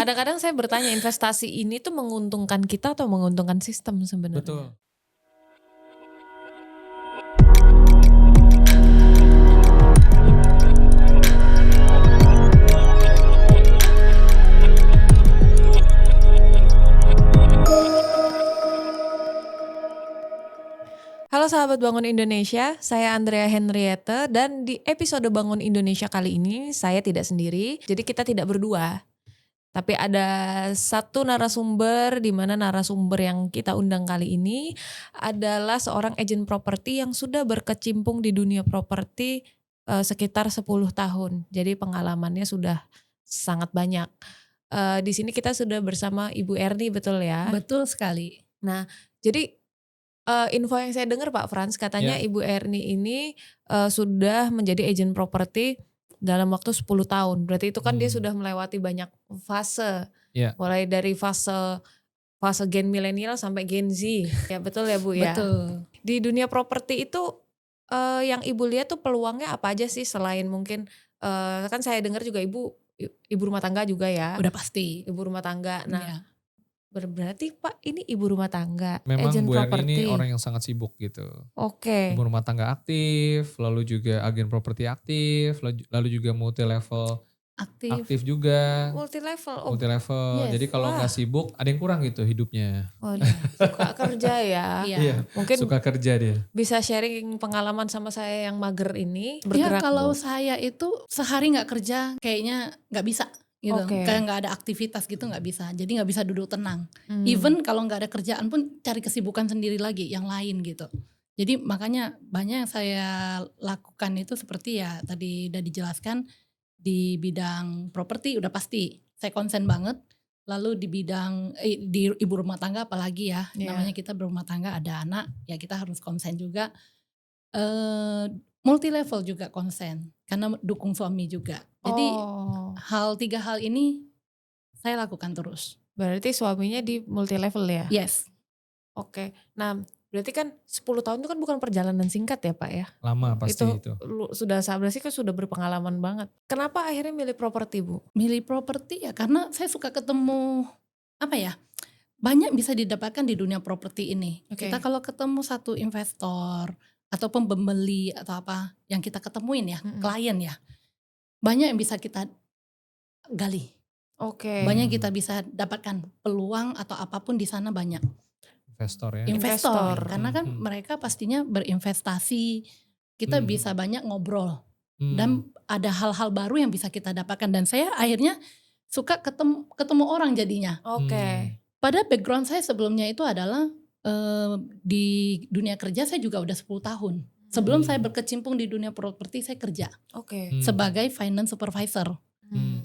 kadang-kadang saya bertanya, investasi ini tuh menguntungkan kita atau menguntungkan sistem sebenarnya? Betul. Halo sahabat Bangun Indonesia, saya Andrea Henriette dan di episode Bangun Indonesia kali ini saya tidak sendiri, jadi kita tidak berdua. Tapi ada satu narasumber, di mana narasumber yang kita undang kali ini adalah seorang agen properti yang sudah berkecimpung di dunia properti sekitar 10 tahun. Jadi pengalamannya sudah sangat banyak. Di sini kita sudah bersama Ibu Erni, betul ya? Betul sekali. Nah, jadi info yang saya dengar Pak Frans, katanya Ibu Erni ini sudah menjadi agen properti dalam waktu 10 tahun. Berarti itu kan dia sudah melewati banyak fase. Mulai dari fase gen milenial sampai gen Z. Ya betul ya Bu ya? Betul. Di dunia properti itu yang Ibu lihat tuh peluangnya apa aja sih, selain mungkin kan saya dengar juga ibu rumah tangga juga ya? Udah pasti. Ibu rumah tangga. Nah, berarti Pak ini ibu rumah tangga, memang agen Bu Erni properti. ini orang yang sangat sibuk gitu. Oke. Ibu rumah tangga aktif, lalu juga agen properti aktif, lalu juga multi level aktif juga. Multi level. Multi level. Yes. Jadi kalau nggak sibuk ada yang kurang gitu hidupnya. Oh, suka kerja ya. Iya. Mungkin suka kerja dia. Bisa sharing pengalaman sama saya yang mager ini. Iya, Bergerak kalau Bu. saya itu sehari nggak kerja kayaknya nggak bisa gitu. Kayak nggak ada aktivitas gitu nggak bisa. Jadi nggak bisa duduk tenang. Even kalau nggak ada kerjaan pun cari kesibukan sendiri lagi yang lain gitu. Jadi makanya banyak yang saya lakukan itu seperti ya tadi udah dijelaskan, di bidang properti udah pasti saya konsen banget. Lalu di bidang di ibu rumah tangga apalagi ya, namanya kita berumah tangga ada anak ya, kita harus konsen juga. Multi level juga konsen karena dukung suami juga. Jadi tiga hal ini saya lakukan terus. Berarti suaminya di multi level ya? Yes. Oke. Nah, berarti kan 10 tahun itu kan bukan perjalanan singkat ya Pak ya? Lama pasti itu. Sudah berarti kan sudah berpengalaman banget. Kenapa akhirnya milih properti Bu? Milih properti ya karena saya suka ketemu banyak bisa didapatkan di dunia properti ini. Kita kalau ketemu satu investor ataupun pembeli atau apa yang kita ketemuin ya, klien ya, banyak yang bisa kita gali. Banyak kita bisa dapatkan peluang atau apapun di sana banyak. Investor. Karena kan mereka pastinya berinvestasi, kita bisa banyak ngobrol dan ada hal-hal baru yang bisa kita dapatkan. Dan saya akhirnya suka ketemu orang jadinya. Pada background saya sebelumnya itu adalah di dunia kerja saya juga udah 10 tahun. Sebelum saya berkecimpung di dunia properti saya kerja sebagai finance supervisor.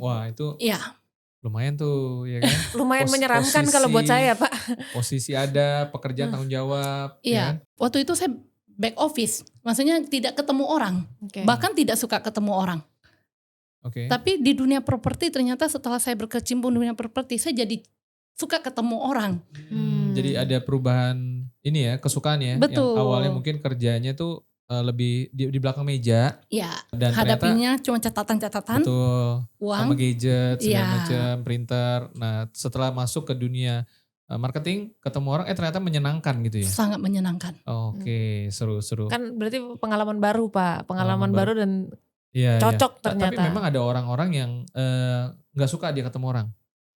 Wah itu iya. Lumayan tuh ya kan. Lumayan menyeramkan kalau buat saya Pak. Posisi ada, pekerjaan tanggung jawab. Iya, waktu itu saya back office, maksudnya tidak ketemu orang, bahkan tidak suka ketemu orang. Tapi di dunia properti ternyata setelah saya berkecimpung di dunia properti, saya jadi suka ketemu orang. Jadi ada perubahan ini ya, kesukaan ya. Betul. Yang awalnya mungkin kerjanya tuh lebih di belakang meja. Iya. Dan hadapinya cuma catatan-catatan. Betul. Uang. Sama gadget segala macam, printer. Nah setelah masuk ke dunia marketing, ketemu orang ternyata menyenangkan gitu ya. Sangat menyenangkan. Oke, seru-seru. Kan berarti pengalaman baru Pak, pengalaman baru dan cocok ternyata. Tapi memang ada orang-orang yang nggak suka dia ketemu orang.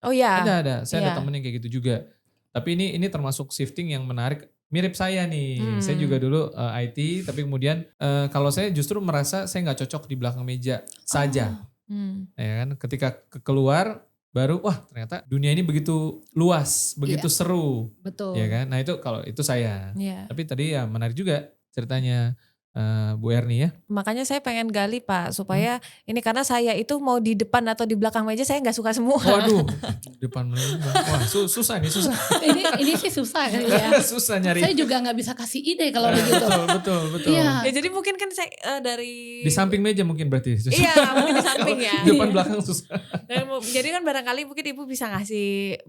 Oh iya. Ada. Saya ada temen yang kayak gitu juga. Tapi ini termasuk shifting yang menarik. Mirip saya nih, saya juga dulu IT, tapi kemudian kalau saya justru merasa saya nggak cocok di belakang meja saja. Ya kan, ketika keluar baru wah ternyata dunia ini begitu luas, begitu seru. Betul. Ya kan, nah itu kalau itu saya. Tapi tadi ya menarik juga ceritanya Bu Erni ya. Makanya saya pengen gali Pak supaya ini, karena saya itu mau di depan atau di belakang meja saya nggak suka semua. Waduh, depan meja. Wah susah. ini sih susah kali ya. Susah nyari. Saya juga nggak bisa kasih ide kalau begitu. Betul. Iya. Ya jadi mungkin kan saya dari di samping meja mungkin berarti. Iya mungkin di samping ya. Depan belakang susah. Jadi kan barangkali mungkin Ibu bisa ngasih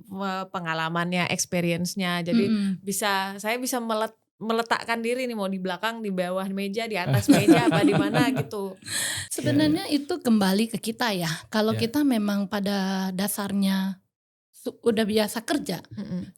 pengalamannya, experience-nya. Jadi saya bisa meletakkan diri nih, mau di belakang, di bawah meja, di atas meja, apa di mana gitu. Sebenarnya itu kembali ke kita ya. Kalau kita memang pada dasarnya udah biasa kerja,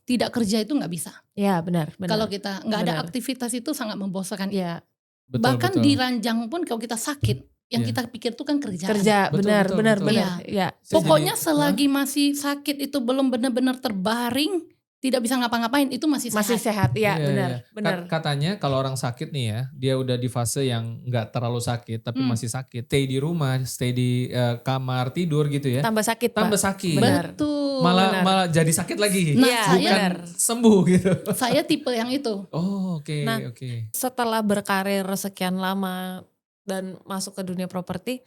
tidak kerja itu nggak bisa. Ya benar. Kalau kita nggak ada Benar. aktivitas itu sangat membosankan. Ya Betul, Bahkan betul. di ranjang pun kalau kita sakit, yang Iya. kita pikir itu kan kerjaan. kerja Betul, benar betul, benar betul. benar. Ya. Saya Pokoknya jadi- selagi masih sakit itu belum benar-benar terbaring, tidak bisa ngapa-ngapain, itu masih Masih sehat. sehat. Ya Iya, benar iya. benar. Katanya kalau orang sakit nih ya, dia udah di fase yang nggak terlalu sakit tapi masih sakit, stay di rumah, stay di kamar tidur gitu ya, Tambah sakit tambah Pak. sakit. Benar. Betul. Benar. Malah jadi sakit lagi. Nah, Iya, saya- Bukan benar. sembuh gitu. Saya tipe yang itu. Oh, oke, Nah, oke. Setelah berkarir sekian lama dan masuk ke dunia properti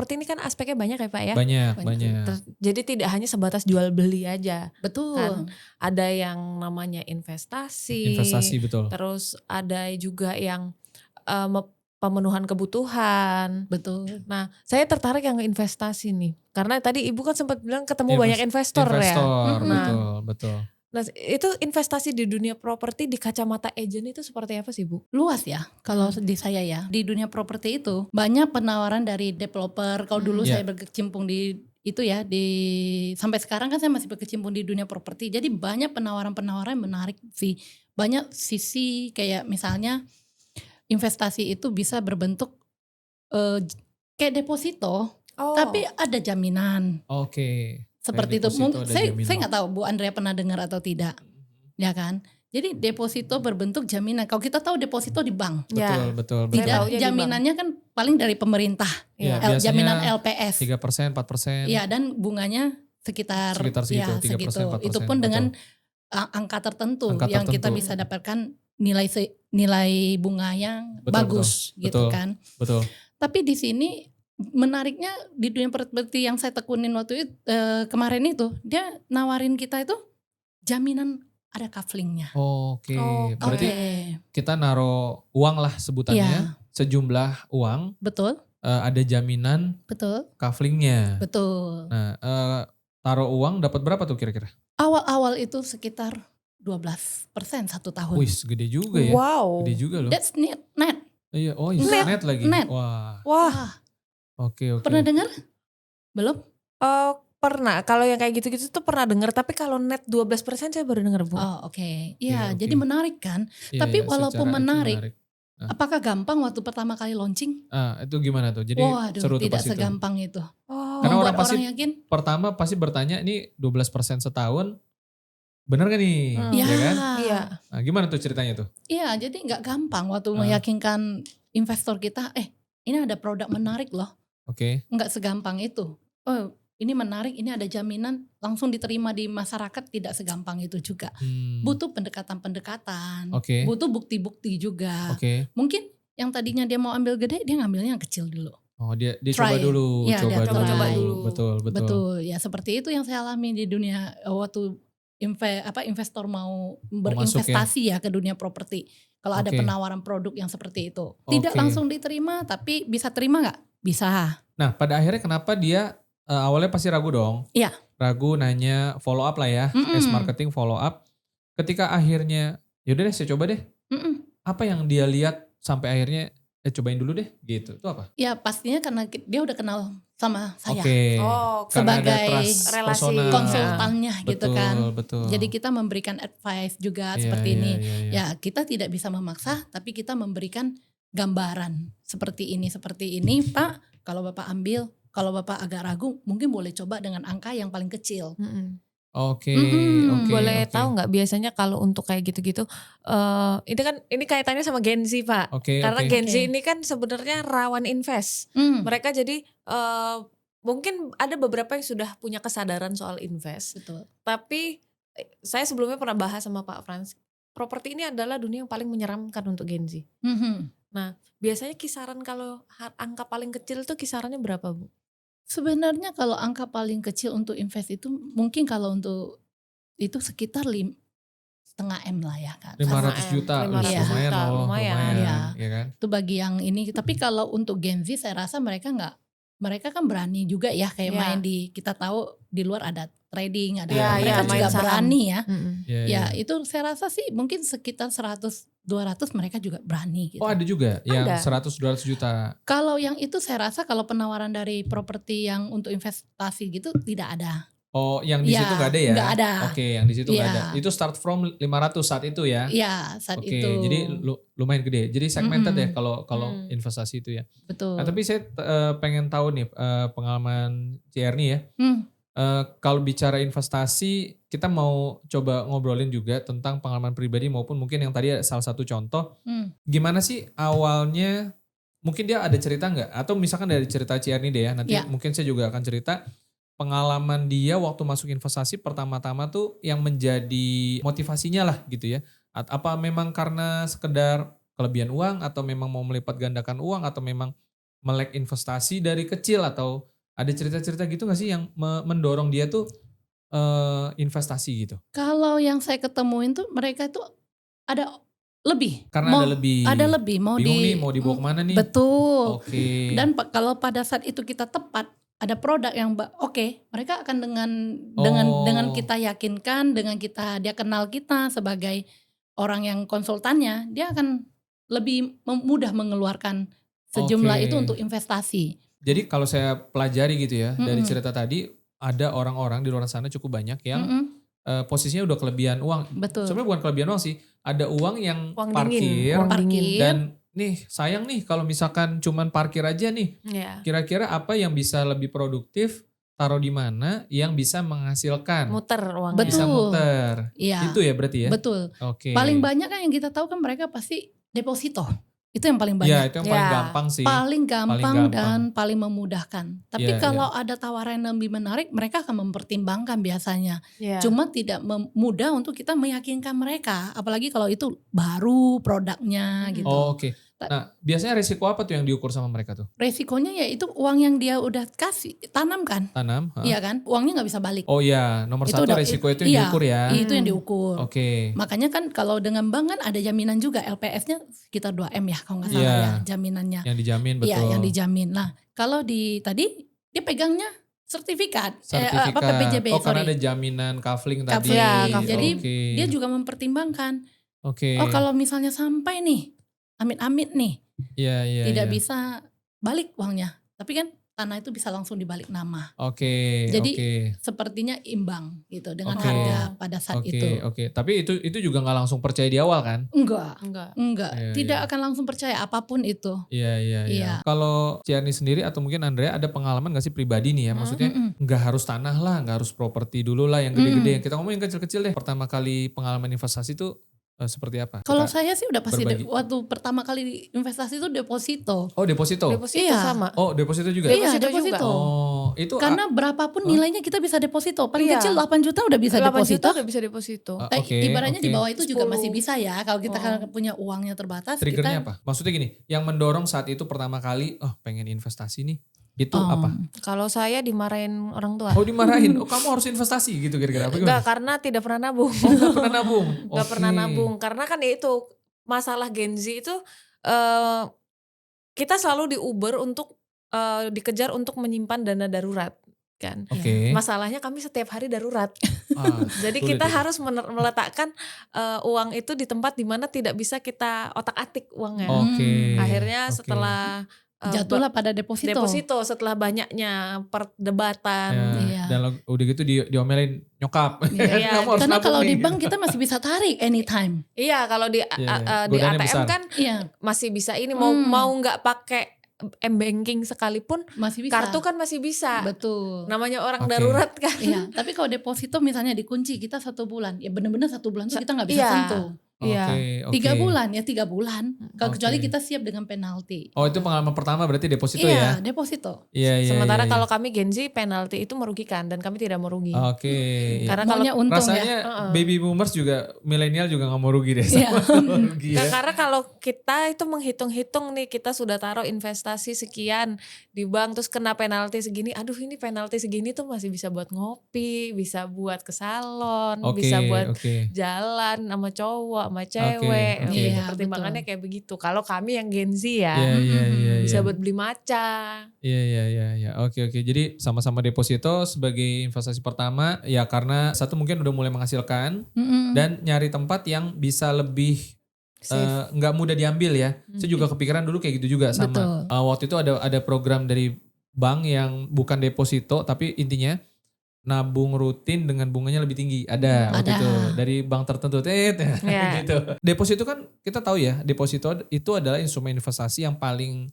ini kan aspeknya banyak ya Pak ya. Banyak. Jadi tidak hanya sebatas jual beli aja. Betul. Kan ada yang namanya investasi. Betul. Terus ada juga yang pemenuhan kebutuhan. Betul. Nah, saya tertarik yang investasi nih. Karena tadi Ibu kan sempat bilang ketemu banyak investor ya. Betul. Nah, itu investasi di dunia properti di kacamata agent itu seperti apa sih Bu? Luas ya kalau di saya ya. Di dunia properti itu banyak penawaran dari developer. Kalau dulu Iya. saya berkecimpung di itu ya, sampai sekarang kan saya masih berkecimpung di dunia properti. Jadi banyak penawaran-penawaran yang menarik sih. Banyak sisi kayak misalnya investasi itu bisa berbentuk kayak deposito, tapi ada jaminan. Oke. Seperti Kayak itu. deposito ada Saya jaminan. nggak tahu Bu Andrea pernah dengar atau tidak, ya kan? Jadi deposito berbentuk jaminan. Kalau kita tahu deposito di bank, Betul. Saya tidak taunya di jaminannya kan paling dari pemerintah, Iya, biasanya jaminan LPS. 3%, 4%. Iya, dan bunganya sekitar Sekitar segitu, ya, 3%, segitu. 4%, Itu pun dengan angka tertentu yang kita bisa dapatkan nilai bunga yang bagus gitu kan. Betul. Tapi di sini menariknya di dunia properti yang saya tekunin waktu itu kemarin itu, dia nawarin kita itu jaminan ada kaflingnya. Oke. Berarti Oke. kita naruh uang lah sebutannya, sejumlah uang, Betul, ada jaminan betul, kaflingnya. betul. Nah, taruh uang dapat berapa tuh kira-kira? Awal-awal itu sekitar 12% 1 tahun. Wih, gede juga ya. Wow. Gede juga loh. That's net. Iya, net lagi. Net. Wah. Wah, Oke. Pernah dengar? Belum? pernah. Kalau yang kayak gitu-gitu tuh pernah dengar, tapi kalau net 12% saya baru dengar Bu. Oh, oke. Iya, Oke. jadi menarik kan? Iya, Tapi iya, walaupun secara itu menarik, Nah. apakah gampang waktu pertama kali launching? Itu gimana tuh? Jadi Waduh, seru tuh tidak pas itu. segampang itu. Oh, Karena Membuat orang pasti- yakin. Pertama pasti bertanya, ini 12% setahun, bener gak nih? Ya, Ya kan? iya. Nah, gimana tuh ceritanya tuh? Iya, jadi nggak gampang waktu meyakinkan investor kita, ini ada produk menarik loh. Oke. Nggak segampang itu. Oh, ini menarik, ini ada jaminan, langsung diterima di masyarakat, tidak segampang itu juga. Butuh pendekatan-pendekatan, Oke. butuh bukti-bukti juga. Oke. Mungkin yang tadinya dia mau ambil gede, dia ngambilnya yang kecil dulu. Oh, dia Try. coba dulu, Iya, dia coba coba dulu. dulu. Betul. Betul, ya seperti itu yang saya alami di dunia waktu investor mau berinvestasi ya ke dunia properti. Kalau ada Oke. penawaran produk yang seperti itu, tidak Oke. langsung diterima, tapi bisa terima nggak? Bisa. Nah, pada akhirnya kenapa dia awalnya pasti ragu dong? Iya. Ragu, nanya, follow up lah ya, as marketing follow up. Ketika akhirnya, yaudah deh saya coba deh. Mm-mm. Apa yang dia lihat sampai akhirnya, cobain dulu deh gitu. Itu apa? Ya pastinya karena dia udah kenal sama saya. Oke. Oh, Karena ada sebagai trust relasi personal. konsultannya gitu Betul, kan. betul. Jadi kita memberikan advice juga Iya, seperti iya, ini. iya, iya. Ya kita tidak bisa memaksa, tapi kita memberikan gambaran seperti ini, Pak. Kalau Bapak ambil, kalau Bapak agak ragu, mungkin boleh coba dengan angka yang paling kecil. Oke, Mm-mm. oke. Boleh oke. tahu nggak biasanya kalau untuk kayak gitu-gitu, ini kaitannya sama Gen Z Pak. Oke, Karena oke. Gen Z ini kan sebenarnya rawan invest. Mereka jadi mungkin ada beberapa yang sudah punya kesadaran soal invest. Betul. Tapi saya sebelumnya pernah bahas sama Pak Frans, properti ini adalah dunia yang paling menyeramkan untuk Gen Z. Biasanya kisaran kalau angka paling kecil tuh kisarannya berapa Bu? Sebenarnya kalau angka paling kecil untuk invest itu mungkin kalau untuk itu sekitar 5,5 M lah ya kan. 500 juta, 500 lumayan juta, loh, lumayan. ya kan? Itu bagi yang ini. Tapi kalau untuk Gen Z saya rasa mereka kan berani juga ya kayak Iya. main kita tahu di luar ada trading, ada Iya, mereka iya, juga main saham. berani ya. Iya, Ya itu saya rasa sih mungkin sekitar 100-200 mereka juga berani gitu. Oh ada juga yang Ada. 100-200 juta. Kalau yang itu saya rasa kalau penawaran dari properti yang untuk investasi gitu tidak ada. Oh, yang di situ Ya, nggak ada ya? nggak ada. Oke, yang di situ nggak ada. Iya. Itu start from 500 saat itu ya? Iya, saat Oke, itu. jadi lumayan gede. Jadi segmented ya kalau investasi itu ya. Betul. Nah, tapi saya pengen tahu nih pengalaman Cierny ya. Kalau bicara investasi, kita mau coba ngobrolin juga tentang pengalaman pribadi maupun mungkin yang tadi salah satu contoh. Gimana sih awalnya? Mungkin dia ada cerita nggak? Atau misalkan dari cerita Cierny deh ya. Nanti mungkin saya juga akan cerita pengalaman dia waktu masuk investasi pertama-tama tuh yang menjadi motivasinya lah gitu ya. Apa memang karena sekedar kelebihan uang atau memang mau melipat gandakan uang atau memang melek investasi dari kecil atau ada cerita-cerita gitu gak sih yang mendorong dia tuh investasi gitu? Kalau yang saya ketemuin tuh mereka tuh ada lebih. Karena ada lebih. Ada lebih. Bingung nih mau dibawa kemana nih? Betul. Oke. Dan kalau pada saat itu kita tepat, ada produk yang mereka akan dengan kita yakinkan, dengan dia kenal kita sebagai orang yang konsultannya, dia akan lebih mudah mengeluarkan sejumlah itu untuk investasi. Jadi kalau saya pelajari gitu ya dari cerita tadi, ada orang-orang di luar sana cukup banyak yang posisinya udah kelebihan uang. Betul. Sebenarnya bukan kelebihan uang sih, ada uang yang Uang parkir, dingin. dan nih sayang nih kalau misalkan cuman parkir aja nih. Kira-kira apa yang bisa lebih produktif, taruh di mana yang bisa menghasilkan? Muter uangnya. Betul. Bisa muter. Iya. Itu ya berarti ya? Betul. Oke. Paling banyak kan yang kita tahu kan mereka pasti deposito. Itu yang paling banyak. Ya, itu yang paling gampang sih. Paling gampang dan paling memudahkan. Tapi kalau ada tawaran yang lebih menarik, mereka akan mempertimbangkan biasanya. Cuma tidak mudah untuk kita meyakinkan mereka. Apalagi kalau itu baru produknya gitu. Oh, oke. Nah, biasanya resiko apa tuh yang diukur sama mereka tuh? Resikonya ya itu uang yang dia udah kasih, tanam kan? Tanam. Iya kan? Uangnya nggak bisa balik. Oh iya, nomor Itu satu resiko itu yang diukur ya. Itu yang diukur. Oke. Makanya kan kalau dengan bank kan ada jaminan juga, LPS-nya sekitar 2M ya kalau nggak salah ya jaminannya. Yang dijamin betul. Iya, yang dijamin. Nah, kalau tadi dia pegangnya sertifikat. PPJB. Oh, karena ada jaminan kafling tadi. Jadi dia juga mempertimbangkan. Oke. Oh, kalau misalnya sampai nih amit-amit nih, tidak Iya. bisa balik uangnya. Tapi kan tanah itu bisa langsung dibalik nama. Oke. Jadi sepertinya imbang gitu dengan harga pada saat itu. Oke. Tapi itu juga nggak langsung percaya di awal kan? Enggak. Iya, Tidak akan langsung percaya apapun itu. Iya. Kalau Cierny sendiri atau mungkin Andrea ada pengalaman nggak sih pribadi nih ya? Maksudnya nggak harus tanah lah, nggak harus properti dulu lah yang gede-gede. Kita ngomong yang kecil-kecil deh. Pertama kali pengalaman investasi tuh seperti apa? Kalau saya sih udah pasti waktu pertama kali investasi itu deposito. Oh, deposito? Deposito sama. Oh, deposito juga? Iya, Deposito deposito. Oh, itu karena berapapun nilainya kita bisa deposito. Paling kecil 8 juta udah bisa 8 deposito. 8 juta udah bisa deposito. Ibaratnya di bawah itu juga 10. masih bisa ya. Kalau kita punya uangnya terbatas. Triggernya apa? Maksudnya gini, yang mendorong saat itu pertama kali, pengen investasi nih. Itu apa? Kalau saya dimarahin orang tua. Oh, dimarahin. Oh, kamu harus investasi gitu kira-kira. Enggak, karena tidak pernah nabung. Oh, gak pernah nabung. Gak pernah nabung. Karena kan ya itu masalah Gen Z itu kita selalu diuber untuk dikejar untuk menyimpan dana darurat kan. Masalahnya kami setiap hari darurat. Jadi kita harus meletakkan uang itu di tempat di mana tidak bisa kita otak-atik uangnya. Akhirnya setelah jatuhlah pada deposito. Setelah banyaknya perdebatan. Dan udah gitu diomelin nyokap. Karena kalau di bank kita masih bisa tarik anytime. Iya, kalau di ATM besar. Kan masih bisa ini mau nggak pakai m-banking sekalipun masih bisa. Kartu kan masih bisa. Betul. Namanya orang darurat kan. Iya, tapi kalau deposito misalnya dikunci kita 1 bulan, ya benar-benar 1 bulan tuh kita nggak bisa sentuh. Iya. 3 bulan ya 3 bulan. Kalau kecuali kita siap dengan penalti. Oh, itu pengalaman pertama berarti deposito ya? Iya, deposito. Sementara kalau kami Gen Z penalti itu merugikan dan kami tidak mau rugi. Karena kalau untung rasanya baby boomers juga milenial juga nggak mau rugi deh. Rugi ya. Karena kalau kita itu menghitung-hitung nih kita sudah taruh investasi sekian di bank terus kena penalti segini. Aduh, ini penalti segini tuh masih bisa buat ngopi, bisa buat ke salon, bisa buat jalan sama cowok, sama cewek. Pertimbangannya kayak begitu. Kalau kami yang Gen Z ya, bisa buat beli maca. Iya. Oke. Jadi sama-sama deposito sebagai investasi pertama ya karena satu mungkin udah mulai menghasilkan dan nyari tempat yang bisa lebih nggak mudah diambil ya. Saya juga kepikiran dulu kayak gitu juga sama. Waktu itu ada program dari bank yang bukan deposito tapi intinya nabung rutin dengan bunganya lebih tinggi. Ada waktu Ada. itu dari bank tertentu. Iya. Gitu. Deposito kan kita tahu ya, deposito itu adalah instrumen investasi yang paling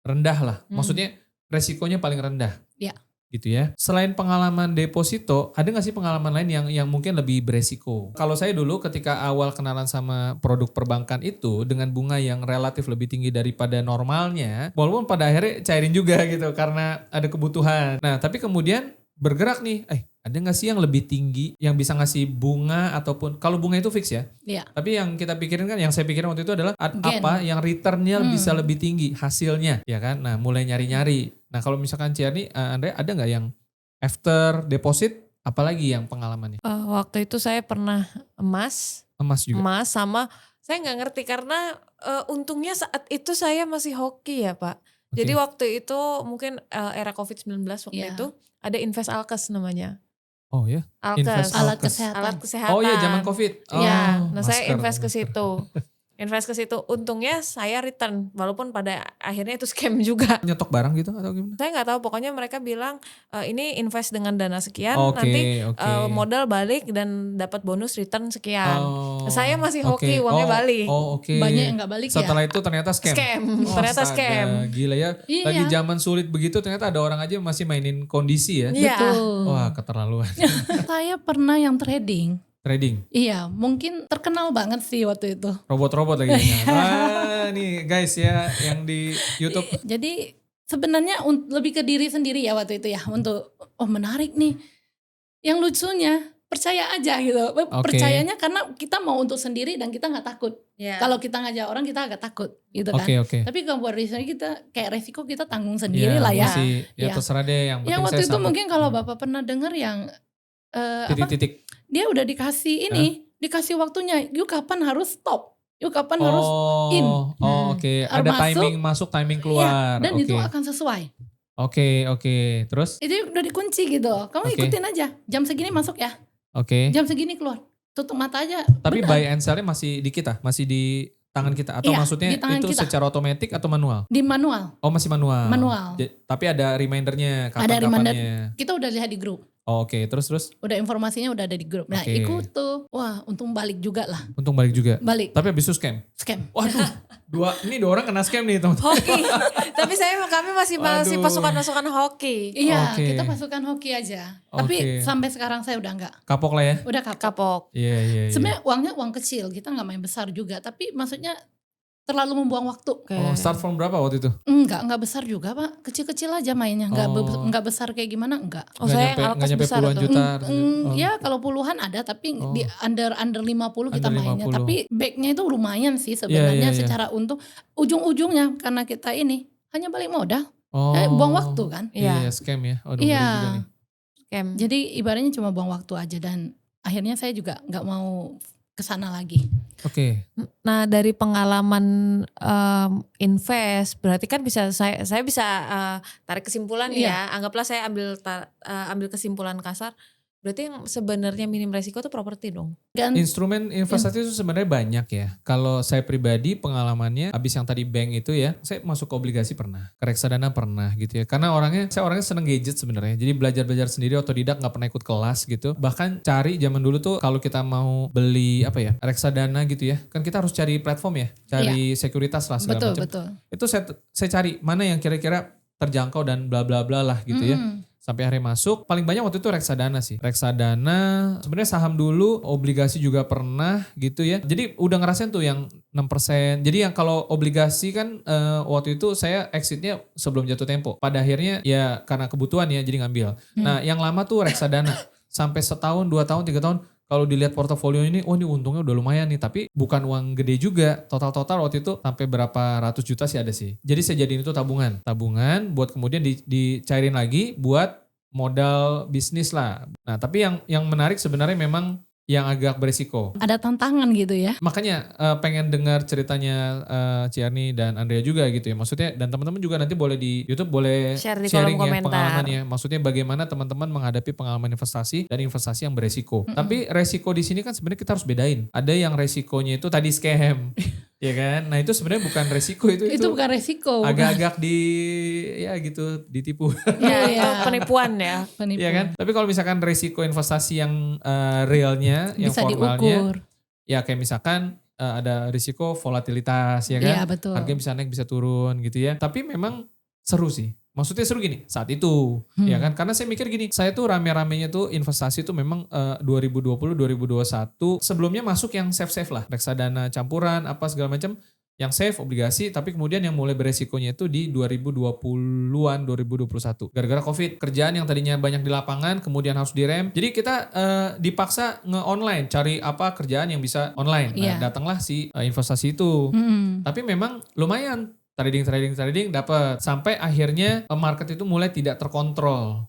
rendah lah. Maksudnya resikonya paling rendah. Iya. Gitu ya. Selain pengalaman deposito, ada gak sih pengalaman lain yang mungkin lebih beresiko? Kalau saya dulu ketika awal kenalan sama produk perbankan itu dengan bunga yang relatif lebih tinggi daripada normalnya, walaupun pada akhirnya cairin juga gitu karena ada kebutuhan. Nah tapi kemudian bergerak nih, ada gak sih yang lebih tinggi yang bisa ngasih bunga ataupun, kalau bunga itu fix ya. Iya. Tapi yang kita pikirin kan, yang saya pikirin waktu itu adalah Gen. apa yang returnnya bisa lebih tinggi hasilnya, ya kan? Nah mulai nyari-nyari. Nah kalau misalkan Ciarni, Andre ada nggak yang after deposit, apalagi yang pengalamannya? Waktu itu saya pernah emas Emas juga? sama saya nggak ngerti karena untungnya saat itu saya masih hoki ya Pak. Jadi Oke. waktu itu mungkin era COVID-19 waktu Iya. itu ada Invest Alkes namanya. Oh ya? Alkes. Alat Alkes. kesehatan. Alat kesehatan. Oh iya zaman Covid. Iya, Oh, nah saya masker, invest ke masker. situ. Invest ke situ. Untungnya saya return walaupun pada akhirnya itu scam juga. Nyetok barang gitu atau gimana? Saya nggak tahu, pokoknya mereka bilang ini invest dengan dana sekian, Oke, nanti oke. modal balik dan dapat bonus return sekian. Oh, Saya masih oke. hoki, uangnya balik. Oh oke. Banyak yang nggak balik ya. Setelah itu ternyata scam. Scam, Oh, ternyata astaga, scam. Gila ya. Iya. Lagi zaman sulit begitu ternyata ada orang aja masih mainin kondisi ya. Iya. Betul. Wah keterlaluan. Saya pernah yang trading. Trading. Iya, mungkin terkenal banget sih waktu itu. Robot-robot lagi. Wah nih guys ya yang di YouTube. Jadi sebenarnya lebih ke diri sendiri ya waktu itu ya, untuk menarik nih. Yang lucunya percaya aja gitu. Percayanya karena kita mau untuk sendiri dan kita nggak takut. Iya. Kalau kita ngajak orang kita agak takut gitu kan. Oke. Tapi kalau buat riset kita kayak resiko kita tanggung sendiri lah ya. Masih, Ya. terserah deh yang penting Yang waktu saya itu selamat. mungkin kalau Bapak pernah dengar yang Titik-titik. dia udah dikasih dikasih waktunya, yuk kapan harus stop, yuk kapan harus in. Oke. Ada Masuk, timing masuk, timing keluar. dan Oke. itu akan sesuai. Oke. Terus? Itu udah dikunci gitu. Kamu Oke. ikutin aja. Jam segini masuk ya. Oke. Jam segini keluar. Tutup mata aja. Tapi Benar. buy and sell-nya masih di kita, masih di tangan kita atau Iya, maksudnya di tangan itu kita. secara otomatis atau manual? Di manual. Oh masih manual. Manual. Tapi ada remindernya Ada reminder. kapan-kapannya. Kita udah lihat di grup. Oke, terus Udah informasinya udah ada di grup. Nah Oke. ikut tuh. Wah untung balik juga lah. untung balik juga. Balik. Tapi habis itu scam. Scam. Waduh, dua orang kena scam nih teman-teman. Hoki. Tapi kami masih Waduh. pasukan hoki. Iya Oke. kita pasukan hoki aja. Tapi sampai sekarang saya udah enggak. Kapok lah ya. Udah kapok. Kapok. Iya. Sebenarnya uangnya uang kecil. Kita nggak main besar juga. Tapi maksudnya terlalu membuang waktu. Oke. Oh, start from berapa waktu itu? Enggak besar juga Pak. Kecil-kecil aja mainnya. Enggak besar kayak gimana, enggak. Oh saya nggak Alkes nyampe besar puluhan tuh. juta. Ya kalau puluhan ada tapi di under 50 kita Under mainnya. 50. Tapi backnya itu lumayan sih sebenarnya Iya. secara untung. Ujung-ujungnya karena kita ini hanya balik modal. Oh. Buang waktu kan. Iya, Iya. scam ya. Waduh, Iya. ngeri juga nih. Scam. Jadi ibaratnya cuma buang waktu aja dan akhirnya saya juga nggak mau kesana lagi. Oke. Nah dari pengalaman invest berarti kan bisa saya bisa tarik kesimpulan Iya. ya. Anggaplah saya ambil kesimpulan kasar. Berarti yang sebenarnya minim resiko itu properti dong. Dan Instrumen investasi itu sebenarnya banyak ya. Kalau saya pribadi pengalamannya habis yang tadi bank itu ya, saya masuk ke obligasi pernah, ke reksadana pernah gitu ya. Karena saya orangnya seneng gadget sebenarnya. Jadi belajar sendiri otodidak, nggak pernah ikut kelas gitu. Bahkan cari zaman dulu tuh kalau kita mau beli reksadana gitu ya, kan kita harus cari platform ya, cari sekuritas lah segala macam. betul. Itu saya cari mana yang kira-kira terjangkau dan bla bla bla lah gitu ya. Sampai hari masuk, paling banyak waktu itu reksadana sih. Reksadana, sebenarnya saham dulu, obligasi juga pernah gitu ya. Jadi udah ngerasain tuh yang 6%. Jadi yang kalau obligasi kan waktu itu saya exitnya sebelum jatuh tempo. Pada akhirnya ya karena kebutuhan ya jadi ngambil. Nah yang lama tuh reksadana. Sampai setahun, 2 tahun, 3 tahun. Kalau dilihat portofolio ini, ini untungnya udah lumayan nih. Tapi bukan uang gede juga. Total waktu itu sampai berapa ratus juta sih ada sih. Jadi saya jadiin itu tabungan. Tabungan buat kemudian dicairin lagi buat modal bisnis lah. Nah tapi yang menarik sebenarnya memang yang agak beresiko. Ada tantangan gitu ya. Makanya pengen dengar ceritanya Ciarni dan Andrea juga gitu ya. Maksudnya dan teman-teman juga nanti boleh di YouTube boleh Share di sharing kolom ya komentar. pengalamannya. Maksudnya bagaimana teman-teman menghadapi pengalaman investasi dan investasi yang beresiko. Tapi resiko di sini kan sebenarnya kita harus bedain. Ada yang resikonya itu tadi scam. Ya kan? Nah itu sebenarnya bukan resiko itu bukan resiko. agak-agak ya gitu ditipu. Ya, Iya. itu penipuan ya. Penipuan. Iya kan? Tapi kalau misalkan resiko investasi yang realnya, yang Bisa formalnya, diukur. ya kayak misalkan ada risiko volatilitas ya kan? Iya betul. Harganya bisa naik bisa turun gitu ya. Tapi memang seru sih. Maksudnya seru gini, saat itu ya kan. Karena saya mikir gini, saya tuh rame-ramenya tuh investasi tuh memang 2020 2021 sebelumnya masuk yang safe lah, reksadana campuran apa segala macam, yang safe obligasi, tapi kemudian yang mulai beresikonya itu di 2020-an 2021 gara-gara Covid. Kerjaan yang tadinya banyak di lapangan kemudian harus direm. Jadi kita dipaksa nge-online cari apa kerjaan yang bisa online. Nah, Iya. datanglah si investasi itu. Tapi memang lumayan trading dapat sampai akhirnya market itu mulai tidak terkontrol,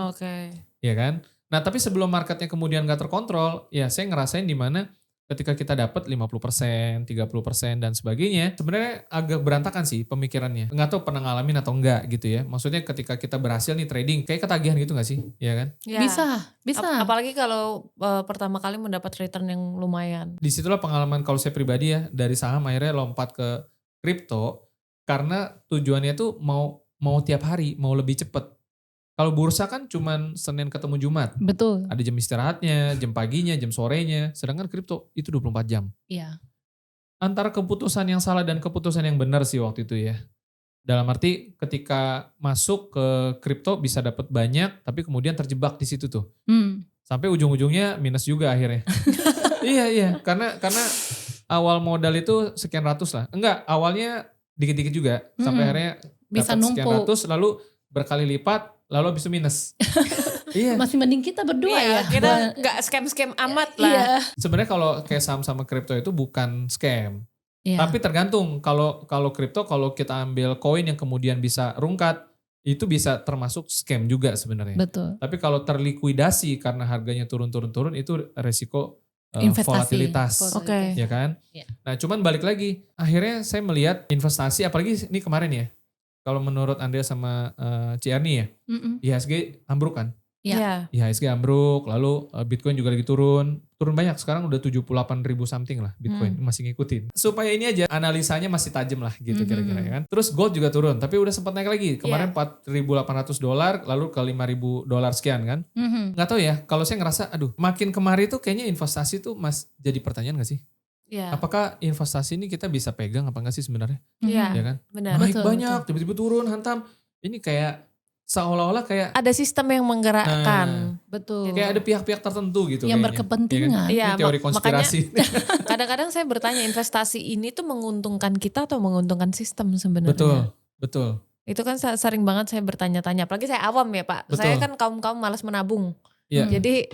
Oke. ya kan? Nah, tapi sebelum marketnya kemudian gak terkontrol, ya saya ngerasain di mana ketika kita dapat 50%, 30% dan sebagainya, sebenarnya agak berantakan sih pemikirannya. Nggak tahu pernah ngalamin atau enggak gitu ya. Maksudnya ketika kita berhasil nih trading, kayak ketagihan gitu gak sih? Ya kan? Ya. Bisa. Apalagi kalau pertama kali mendapat return yang lumayan. Disitulah pengalaman kalau saya pribadi ya, dari saham akhirnya lompat ke kripto. Karena tujuannya tuh mau tiap hari, mau lebih cepet. Kalau bursa kan cuman Senin ketemu Jumat. Betul. Ada jam istirahatnya, jam paginya, jam sorenya. Sedangkan kripto itu 24 jam. Iya. Antara keputusan yang salah dan keputusan yang benar sih waktu itu ya. Dalam arti ketika masuk ke kripto bisa dapat banyak, tapi kemudian terjebak di situ tuh. Sampai ujung-ujungnya minus juga akhirnya. Iya. Karena awal modal itu sekian ratus lah. Enggak, awalnya dikit-dikit juga sampai akhirnya Bisa dapat sekian numpuk. ratus lalu berkali lipat lalu habis itu minus. Iya. Masih mending kita berdua Iya, ya. kita nggak scam amat lah. Iya. Sebenarnya kalau kayak saham sama kripto itu bukan scam. Iya. Tapi tergantung kalau kripto kalau kita ambil koin yang kemudian bisa rungkat itu bisa termasuk scam juga sebenarnya. Betul. Tapi kalau terlikuidasi karena harganya turun itu resiko Investasi. volatilitas. Oke. Ya kan? Iya. Nah cuman balik lagi, akhirnya saya melihat investasi, apalagi ini kemarin ya, kalau menurut Andrea sama Ciarni ya, IHSG ambruk kan? Iya. IHSG ambruk, lalu Bitcoin juga lagi turun banyak, sekarang udah 78.000 something lah Bitcoin, masih ngikutin. Supaya ini aja analisanya masih tajam lah gitu kira-kira ya kan. Terus gold juga turun, tapi udah sempat naik lagi, kemarin $4.800, lalu ke $5.000 sekian kan. Nggak tahu ya, kalau saya ngerasa aduh makin kemari tuh kayaknya investasi tuh jadi pertanyaan gak sih? Iya. Apakah investasi ini kita bisa pegang apa enggak sih sebenarnya? Iya. Ya kan? Benar. Naik Betul, banyak, tiba-tiba turun, hantam. Ini kayak seolah-olah kayak Ada sistem yang menggerakkan. Betul. kayak ada pihak-pihak tertentu gitu yang kayaknya. berkepentingan. Iya, Ini teori konspirasi. Kadang-kadang saya bertanya investasi ini tuh menguntungkan kita atau menguntungkan sistem sebenarnya. Betul. Itu kan sering banget saya bertanya-tanya. Apalagi saya awam ya Pak. Betul. Saya kan kaum malas menabung. Iya. Jadi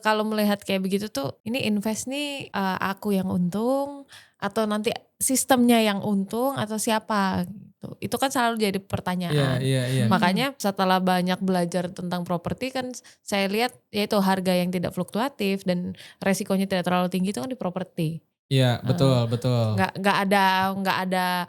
kalau melihat kayak begitu tuh, ini invest nih aku yang untung atau nanti sistemnya yang untung atau siapa gitu. Itu kan selalu jadi pertanyaan. Iya. Makanya setelah banyak belajar tentang properti kan saya lihat yaitu harga yang tidak fluktuatif dan resikonya tidak terlalu tinggi itu kan di properti. Iya, betul. Nggak ada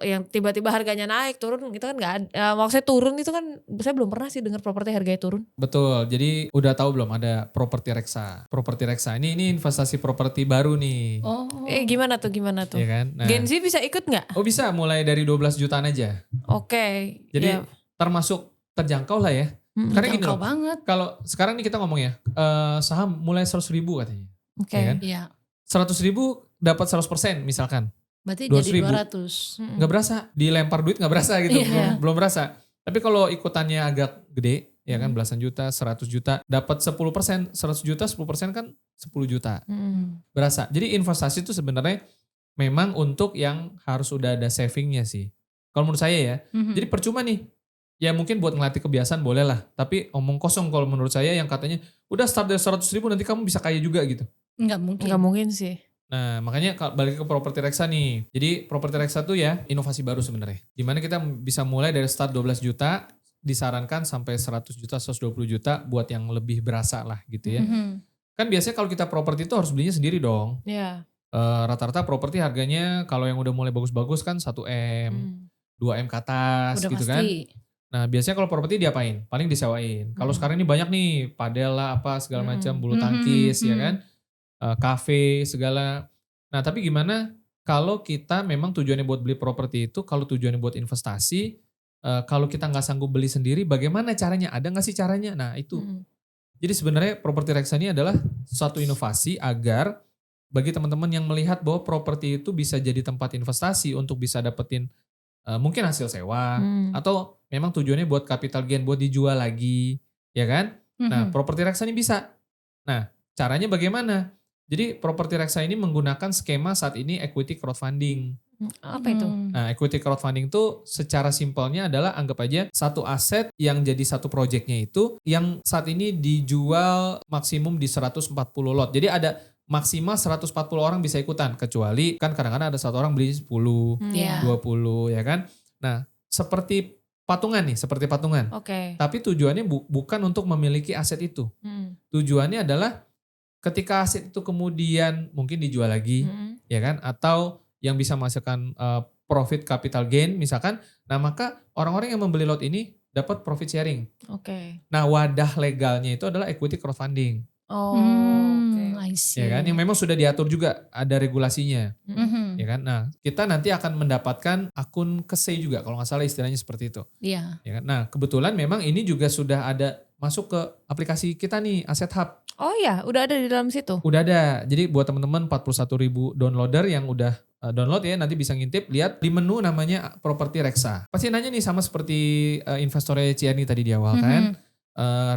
yang tiba-tiba harganya naik turun itu kan nggak ada. Maksudnya turun itu kan saya belum pernah sih dengar properti harganya turun. Betul. Jadi udah tahu belum ada properti reksa. Properti reksa ini investasi properti baru nih. Oh. Gimana tuh? Iya kan? Nah, Gen Z bisa ikut nggak? oh bisa mulai dari 12 jutaan aja. Oke. Jadi ya. termasuk terjangkau lah ya. Karena gini Jangkau loh. banget. Kalau sekarang nih kita ngomong ya, saham mulai 100.000 katanya. Oke. Ya kan? Iya. 100.000 dapat 100% misalkan. Berarti 200.000. jadi 200. Nggak berasa, dilempar duit nggak berasa gitu, Iya. belum berasa. Tapi kalau ikutannya agak gede, ya kan belasan juta, 100 juta, dapat 10%, 100 juta, 10% kan 10 juta. Berasa. Jadi investasi itu sebenarnya memang untuk yang harus udah ada savingnya sih. Kalau menurut saya ya. Jadi percuma nih. Ya mungkin buat ngelatih kebiasaan boleh lah. Tapi omong kosong kalau menurut saya yang katanya udah start dari 100.000 nanti kamu bisa kaya juga gitu. Enggak mungkin. Nggak mungkin sih. Nah makanya balik ke properti reksa nih. Jadi properti reksa tuh ya inovasi baru sebenarnya. Dimana kita bisa mulai dari start 12 juta, disarankan sampai 100 juta, 120 juta buat yang lebih berasa lah gitu ya. Kan biasanya kalau kita properti itu harus belinya sendiri dong. Iya. Rata-rata properti harganya kalau yang udah mulai bagus-bagus kan 1M, 2M ke atas Udah gitu pasti. kan. Nah biasanya kalau properti diapain? Paling disewain. Kalau sekarang ini banyak nih padel lah apa segala macam, bulu tangkis ya kan. Kafe segala. Nah tapi gimana kalau kita memang tujuannya buat beli properti itu, kalau tujuannya buat investasi, kalau kita nggak sanggup beli sendiri, bagaimana caranya? Ada nggak sih caranya? Nah itu. Jadi sebenarnya properti reksa ini adalah suatu inovasi agar bagi teman-teman yang melihat bahwa properti itu bisa jadi tempat investasi untuk bisa dapetin mungkin hasil sewa atau memang tujuannya buat capital gain, buat dijual lagi, ya kan? Nah, properti reksa ini bisa. Nah, caranya bagaimana? Jadi properti reksa ini menggunakan skema saat ini equity crowdfunding. Apa itu? Nah, equity crowdfunding itu secara simpelnya adalah anggap aja satu aset yang jadi satu proyeknya itu yang saat ini dijual maksimum di 140 lot. Jadi ada maksimal 140 orang bisa ikutan, kecuali kan kadang-kadang ada satu orang beli 10, 20 ya kan. Nah, seperti patungan nih, seperti patungan. Tapi tujuannya bukan untuk memiliki aset itu. Tujuannya adalah ketika aset itu kemudian mungkin dijual lagi, ya kan, atau yang bisa menghasilkan profit capital gain misalkan, nah maka orang-orang yang membeli lot ini dapat profit sharing. Nah, wadah legalnya itu adalah equity crowdfunding. I see. Ya kan, yang memang sudah diatur juga, ada regulasinya. Ya kan, nah kita nanti akan mendapatkan akun KSE juga kalau nggak salah istilahnya seperti itu. Iya. Ya kan? Nah kebetulan memang ini juga sudah ada masuk ke aplikasi kita nih, Asset Hub. Oh ya, udah ada di dalam situ? Udah ada, jadi buat teman-teman 41.000 downloader yang udah download ya, nanti bisa ngintip, lihat di menu namanya Properti Reksa. Pasti nanya nih sama seperti investornya Ciani tadi di awal kan,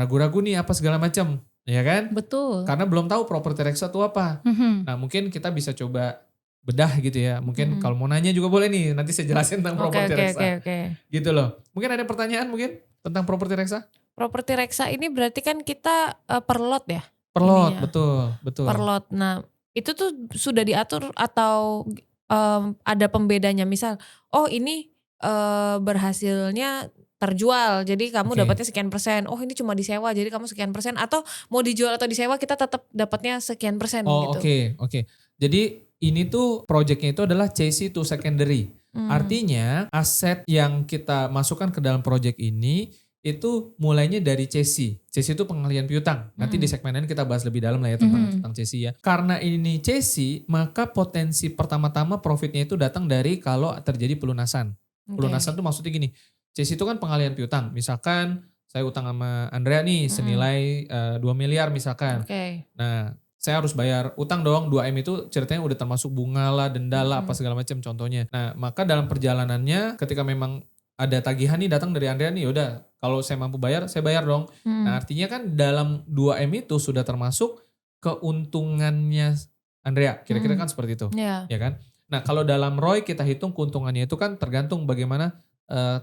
ragu-ragu nih apa segala macam, ya kan? Betul. Karena belum tahu Properti Reksa itu apa. Nah mungkin kita bisa coba bedah gitu ya, mungkin kalau mau nanya juga boleh nih, nanti saya jelasin tentang Properti Reksa. Gitu loh. Mungkin ada pertanyaan mungkin tentang Properti Reksa? Properti reksa ini berarti kan kita per lot ya? Per lot, betul. Per lot. Nah, itu tuh sudah diatur atau ada pembedanya? Misal, oh ini berhasilnya terjual, jadi kamu dapatnya sekian persen. Oh ini cuma disewa, jadi kamu sekian persen. Atau mau dijual atau disewa kita tetap dapatnya sekian persen gitu. Oke. Jadi ini tuh projectnya itu adalah chassis to secondary. Artinya aset yang kita masukkan ke dalam project ini itu mulainya dari chassis. Chassis itu pengalihan piutang. Nanti di segmen ini kita bahas lebih dalam lah ya tentang chassis ya. Karena ini chassis, maka potensi pertama-tama profitnya itu datang dari kalau terjadi pelunasan. Pelunasan tuh maksudnya gini, chassis itu kan pengalihan piutang. Misalkan saya utang sama Andrea nih senilai 2 miliar misalkan. Nah, saya harus bayar utang dong, 2M itu ceritanya udah termasuk bunga lah, denda lah, apa segala macam contohnya. Nah, maka dalam perjalanannya ketika memang ada tagihan nih datang dari Andrea nih, yaudah kalau saya mampu bayar, saya bayar dong. Nah artinya kan dalam 2M itu sudah termasuk keuntungannya Andrea, kira-kira kan seperti itu. Ya kan? Nah kalau dalam ROI kita hitung keuntungannya itu kan tergantung bagaimana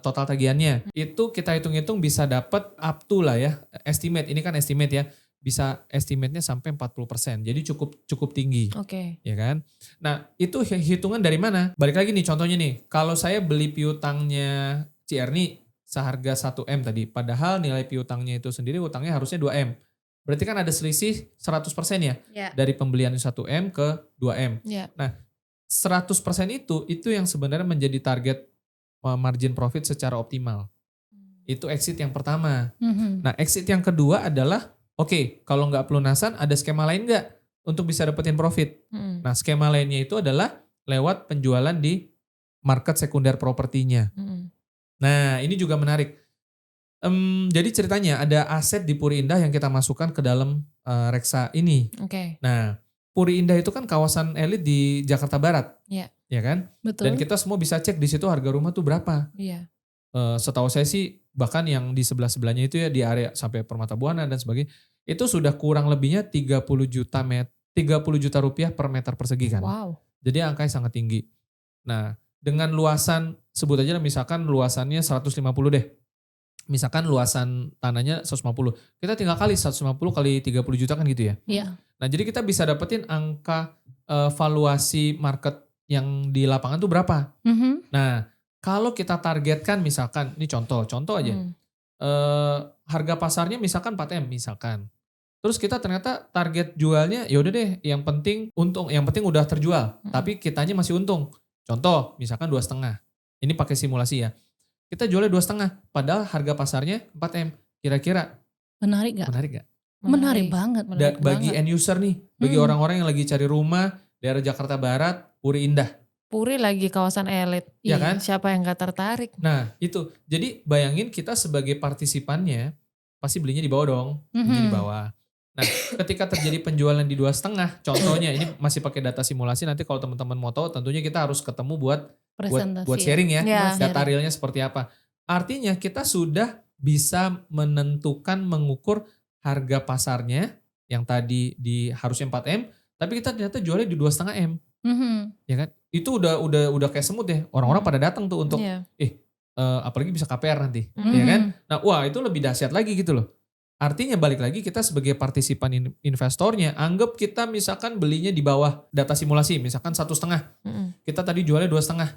total tagihannya. Itu kita hitung-hitung bisa dapat up to lah ya, estimate, ini kan estimate ya. Bisa estimate-nya sampai 40%. Jadi cukup tinggi. Ya kan? Nah, itu hitungan dari mana? Balik lagi nih contohnya nih. Kalau saya beli piutangnya Cierni seharga 1M tadi, padahal nilai piutangnya itu sendiri utangnya harusnya 2M. Berarti kan ada selisih 100% ya? Dari pembelian 1M ke 2M. Nah, 100% itu yang sebenarnya menjadi target margin profit secara optimal. Itu exit yang pertama. Nah, exit yang kedua adalah oke, kalau nggak pelunasan ada skema lain nggak untuk bisa dapetin profit? Nah skema lainnya itu adalah lewat penjualan di market sekunder propertinya. Nah ini juga menarik. Jadi ceritanya ada aset di Puri Indah yang kita masukkan ke dalam reksa ini. Nah Puri Indah itu kan kawasan elit di Jakarta Barat, ya kan? Betul. Dan kita semua bisa cek di situ harga rumah tuh berapa. Setahu saya sih bahkan yang di sebelah-sebelahnya itu ya di area sampai Permata Buana dan sebagainya itu sudah kurang lebihnya 30 juta rupiah per meter persegi kan. Jadi angkanya sangat tinggi. Nah, dengan luasan sebut aja misalkan luasannya 150 deh. Misalkan luasan tanahnya 150. Kita tinggal kali 150 kali 30 juta kan gitu ya. Nah, jadi kita bisa dapetin angka valuasi market yang di lapangan tuh berapa. Nah, kalau kita targetkan misalkan, ini contoh aja. Harga pasarnya misalkan 4M misalkan. Terus kita ternyata target jualnya ya udah deh, yang penting untung, yang penting udah terjual, tapi kitanya masih untung. Contoh misalkan 2,5. Ini pakai simulasi ya. Kita jualnya 2,5, padahal harga pasarnya 4M. Kira-kira menarik gak? Menarik banget. Bagi end user nih, bagi orang-orang yang lagi cari rumah daerah Jakarta Barat, Puri Indah. Puri lagi kawasan elit. Ya Iya. kan? Siapa yang gak tertarik? Nah itu, jadi bayangin kita sebagai partisipannya pasti belinya di bawah dong, belinya di Mhm. bawah. Nah ketika terjadi penjualan di 2,5, contohnya ini masih pakai data simulasi, nanti kalau teman-teman mau tahu tentunya kita harus ketemu buat Presentasi sharing ya, Ya. Buat data sharing. realnya seperti apa. Artinya kita sudah bisa menentukan, mengukur harga pasarnya yang tadi di harusnya 4M, tapi kita ternyata jualnya di 2,5M. Mhm. Ya kan? Itu udah kayak semut ya. Orang-orang pada datang tuh untuk Iya. apalagi bisa KPR nanti, Mhm. ya kan? Nah, wah itu lebih dahsyat lagi gitu loh. Artinya balik lagi kita sebagai partisipan investornya, anggap kita misalkan belinya di bawah data simulasi, misalkan 1,5. Mm-mm. Kita tadi jualnya 2,5,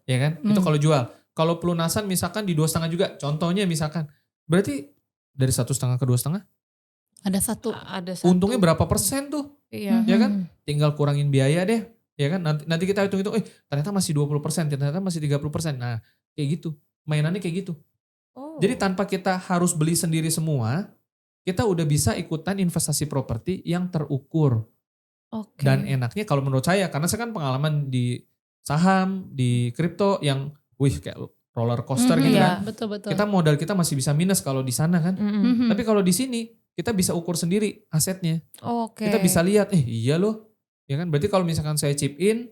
ya kan? Itu Hmm. kalau jual. Kalau pelunasan misalkan di 2,5 juga, contohnya misalkan. Berarti dari 1,5 ke 2,5, Ada satu. Ada satu. untungnya berapa persen tuh? Iya. Ya kan? Mhm. Tinggal kurangin biaya deh, ya kan? Nanti kita hitung-hitung, ternyata masih 20%, ternyata masih 30%. Nah, kayak gitu. Mainannya kayak gitu. Oh. Jadi tanpa kita harus beli sendiri semua, kita udah bisa ikutan investasi properti yang terukur. Oke. Dan enaknya kalau menurut saya, karena saya kan pengalaman di saham, di kripto yang kayak roller coaster Mhm, gitu Iya. kan. Betul-betul. Kita modal kita masih bisa minus kalau di sana kan. Mm-mm. Tapi kalau di sini kita bisa ukur sendiri asetnya. Oke. Kita bisa lihat, iya loh. Ya kan? Berarti kalau misalkan saya chip in,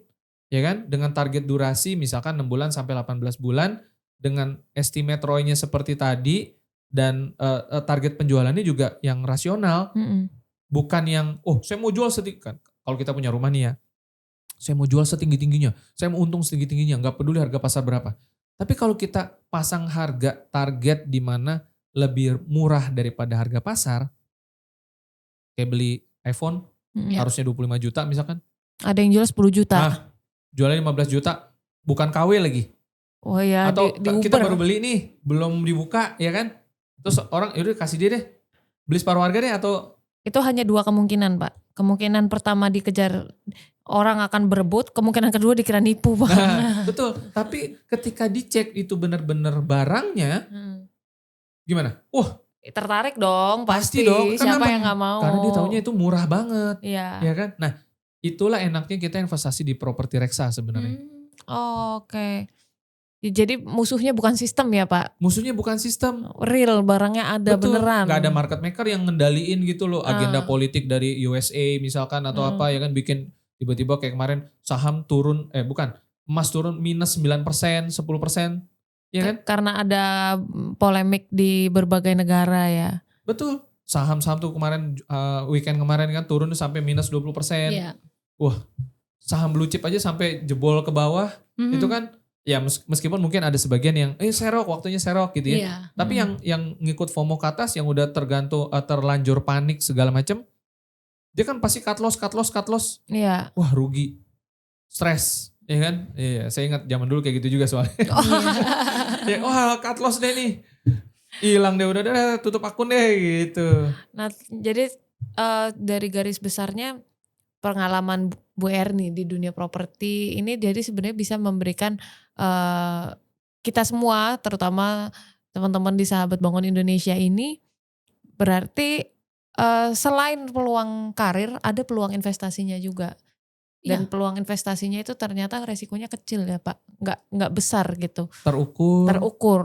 ya kan, dengan target durasi misalkan 6 bulan sampai 18 bulan, dengan estimate ROI-nya seperti tadi, dan target penjualannya juga yang rasional, Mm-mm. bukan yang, saya mau jual setinggi, kan. Kalau kita punya rumah nih ya, saya mau jual setinggi-tingginya, saya mau untung setinggi-tingginya, nggak peduli harga pasar berapa. Tapi kalau kita pasang harga target di mana lebih murah daripada harga pasar, kayak beli iPhone, Mm-mm. Ya. harusnya 25 juta misalkan, Ada yang jual 10 juta. nah jualnya 15 juta, bukan KW lagi. Oh ya, Atau di kita Uber. baru beli nih, belum dibuka ya kan. Terus orang, yaudah kasih dia deh, beli separuh harga deh atau Itu hanya 2 kemungkinan, Pak. Kemungkinan pertama dikejar orang akan berebut, kemungkinan kedua dikira nipu, Pak. nah, betul. Tapi ketika dicek itu benar-benar barangnya, Hmm. gimana? Wah, Tertarik dong, pasti pasti. dong. Siapa Kenapa? yang gak mau? Karena dia taunya itu murah banget, Iya. ya kan? Nah, itulah enaknya kita investasi di properti reksa sebenarnya. Oke. Jadi musuhnya bukan sistem ya, Pak? Musuhnya bukan sistem. Real, barangnya ada Betul, beneran. nggak ada market maker yang ngendaliin gitu loh, agenda politik dari USA misalkan atau apa ya kan, bikin tiba-tiba kayak kemarin saham turun, emas turun minus 9%, 10%, ya kan? Karena ada polemik di berbagai negara ya. Betul, saham-saham tuh kemarin weekend kemarin kan turun sampai minus 20%. Iya. Wah, saham blue chip aja sampai jebol ke bawah, Mhm. itu kan ya meskipun mungkin ada sebagian yang serok, waktunya serok gitu ya. Iya. Tapi yang ngikut FOMO ke atas, yang udah terlanjur panik segala macam, dia kan pasti cut loss. Iya. Wah rugi, stres, ya kan? Iya, saya ingat zaman dulu kayak gitu juga soalnya. Ya, wah cut loss deh nih, hilang deh, udah tutup akun deh gitu. Nah, jadi dari garis besarnya pengalaman Bu Erni di dunia properti ini jadi sebenarnya bisa memberikan kita semua, terutama teman-teman di Sahabat Bangun Indonesia ini, berarti selain peluang karir, ada peluang investasinya juga. Dan Iya. peluang investasinya itu ternyata resikonya kecil ya Pak, nggak besar gitu, Terukur.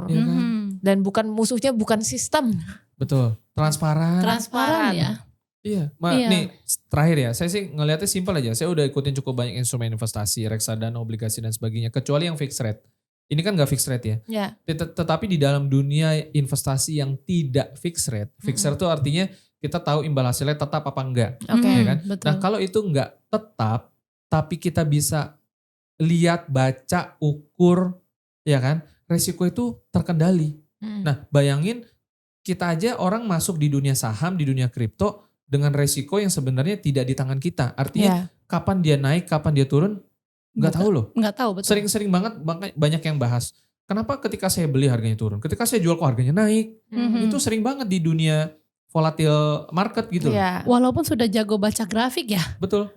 Ya kan? Mhm. dan musuhnya bukan sistem. Betul, transparan. Transparan ya. Iya, Iya. nih terakhir ya, saya sih ngelihatnya simpel aja. Saya udah ikutin cukup banyak instrumen investasi, reksadana, obligasi dan sebagainya, kecuali yang fixed rate. Ini kan gak fixed rate ya. Ya. Tetapi di dalam dunia investasi yang tidak fixed rate itu artinya kita tahu imbal hasilnya tetap apa enggak. Oke. Ya kan? Betul. Nah kalau itu enggak tetap, tapi kita bisa lihat, baca, ukur, ya kan, resiko itu terkendali. Nah bayangin kita aja orang masuk di dunia saham, di dunia kripto dengan resiko yang sebenarnya tidak di tangan kita. Artinya kapan dia naik, kapan dia turun, nggak tahu loh. Nggak tahu, betul. Sering-sering banget banyak yang bahas. Kenapa ketika saya beli harganya turun, ketika saya jual kok harganya naik. Mhm. Itu sering banget di dunia volatile market gitu. Iya. Walaupun sudah jago baca grafik ya, Betul.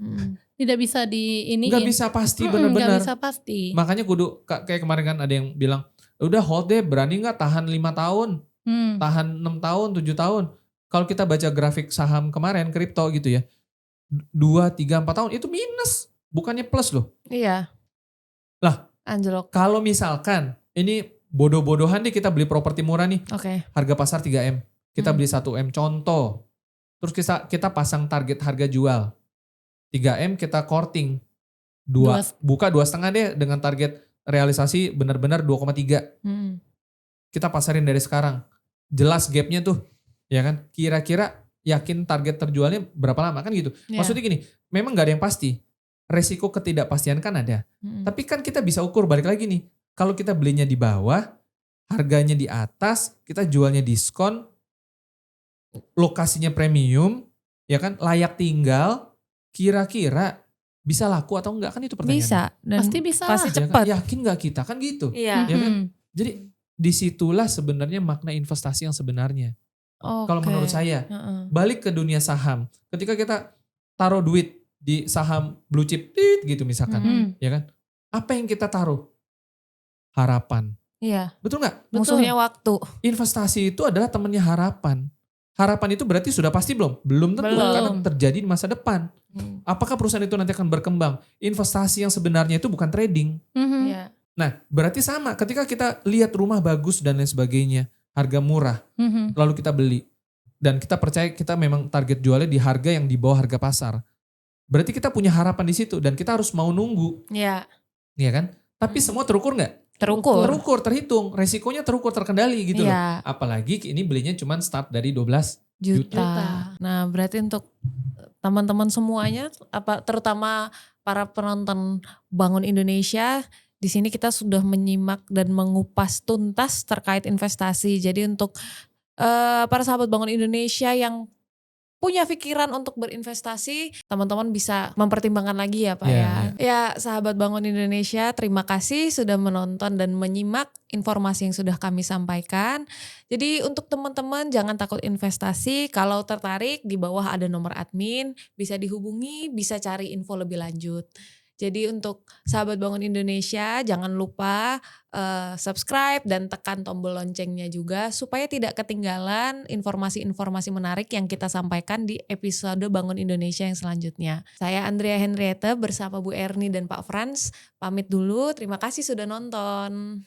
tidak bisa diiniin. Nggak bisa pasti Nggak benar-benar. bisa pasti. Makanya kudu kayak kemarin kan ada yang bilang, udah hold deh, berani nggak tahan 5 tahun, tahan 6 tahun, 7 tahun. Kalau kita baca grafik saham kemarin, kripto gitu ya, 2, 3, 4 tahun itu minus, bukannya plus loh. Iya. Anjlok. Kalau misalkan ini bodoh-bodohan deh kita beli properti murah nih, Oke. harga pasar 3M, kita beli 1M contoh. Terus kita pasang target harga jual 3M, kita courting buka 2,5 deh dengan target realisasi benar-benar 2,3. Kita pasarin dari sekarang. Jelas gapnya tuh, ya kan? Kira-kira yakin target terjualnya berapa lama kan gitu. Yeah. Maksudnya gini, memang gak ada yang pasti. Resiko ketidakpastian kan ada. Tapi kan kita bisa ukur balik lagi nih. Kalau kita belinya di bawah, harganya di atas, kita jualnya diskon, lokasinya premium, ya kan? Layak tinggal, kira-kira bisa laku atau enggak kan itu pertanyaannya. Bisa. Dan Pasti bisa pasti lah. cepat. Ya kan? Yakin gak kita kan gitu. Iya. Ya kan? Jadi disitulah sebenarnya makna investasi yang sebenarnya. Kalau menurut saya, balik ke dunia saham. Ketika kita taruh duit di saham blue chip gitu misalkan, ya kan? Apa yang kita taruh? Harapan. Iya. Betul nggak? Musuhnya waktu. Investasi itu adalah temannya harapan. Harapan itu berarti sudah pasti belum? Belum tentu karena terjadi di masa depan. Apakah perusahaan itu nanti akan berkembang? Investasi yang sebenarnya itu bukan trading. Iya. Nah, berarti sama ketika kita lihat rumah bagus dan lain sebagainya, harga murah, lalu kita beli. Dan kita percaya kita memang target jualnya di harga yang di bawah harga pasar. Berarti kita punya harapan di situ dan kita harus mau nunggu. Iya. Iya kan? Tapi semua terukur nggak? Terukur, terhitung. Resikonya terukur, terkendali gitu loh. Iya. Apalagi ini belinya cuma start dari 12 juta. Nah, berarti untuk teman-teman semuanya, terutama para penonton Bangun Indonesia, di sini kita sudah menyimak dan mengupas tuntas terkait investasi. Jadi untuk para sahabat Bangun Indonesia yang punya pikiran untuk berinvestasi, teman-teman bisa mempertimbangkan lagi ya Pak Ya, sahabat Bangun Indonesia, terima kasih sudah menonton dan menyimak informasi yang sudah kami sampaikan. Jadi untuk teman-teman jangan takut investasi, kalau tertarik di bawah ada nomor admin, bisa dihubungi, bisa cari info lebih lanjut. Jadi untuk sahabat Bangun Indonesia jangan lupa subscribe dan tekan tombol loncengnya juga supaya tidak ketinggalan informasi-informasi menarik yang kita sampaikan di episode Bangun Indonesia yang selanjutnya. Saya Andrea Henriette bersama Bu Erni dan Pak Frans pamit dulu. Terima kasih sudah nonton.